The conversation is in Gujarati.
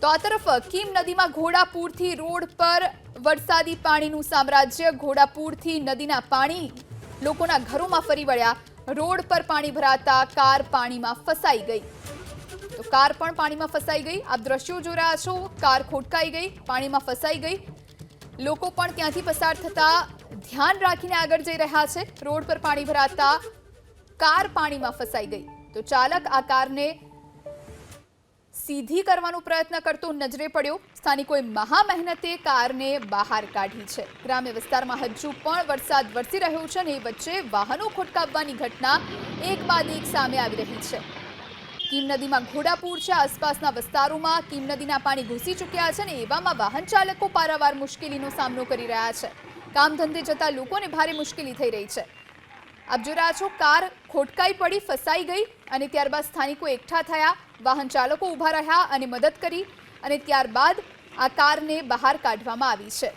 તો આ તરફ કીમ નદીમાં ઘોડાપૂરથી રોડ પર વરસાદી પાણીનું સામ્રાજ્ય। ઘોડાપૂરથી નદીના પાણી લોકોના ઘરોમાં ફરી વળ્યા। રોડ પર પાણી ભરાતા કાર પાણીમાં ફસાઈ ગઈ। તો કાર પણ પાણીમાં ફસાઈ ગઈ। આપ દ્રશ્યો જોઈ રહ્યા છો, કાર ખોટકાઈ ગઈ, પાણીમાં ફસાઈ ગઈ। લોકો પણ ત્યાંથી પસાર થતા ધ્યાન રાખીને આગળ જઈ રહ્યા છે। રોડ પર પાણી ભરાતા કાર પાણીમાં ફસાઈ ગઈ। તો ચાલક આ કારને સીધી કરવાનો પ્રયત્ન કરતો નજરે પડ્યો। સ્થાનિકોએ મહા મહેનતે કારને બહાર કાઢી છે। ગ્રામ્ય વિસ્તારમાં હજુ પણ વરસાદ વરસી રહ્યો છે અને એ વચ્ચે વાહનો ખોટકાવવાની ઘટના એક બાદ એક સામે આવી રહી છે। કીમ નદીમાં ઘોડાપૂર છે, આસપાસના વિસ્તારોમાં કીમ નદીના પાણી ઘૂસી ચૂક્યા છે અને એવામાં વાહન ચાલકો પારાવાર મુશ્કેલીનો સામનો કરી રહ્યા છે। કામ ધંધે જતા લોકોને ભારે મુશ્કેલી થઈ રહી છે। આપ જોઈ રહ્યા છો, કાર ખોટકાઈ પડી, ફસાઈ ગઈ અને ત્યારબાદ સ્થાનિકો એકઠા થયા, વાહન ચાલકો ઊભા રહ્યા અને મદદ કરી અને ત્યારબાદ આ કારને બહાર કાઢવામાં આવી છે।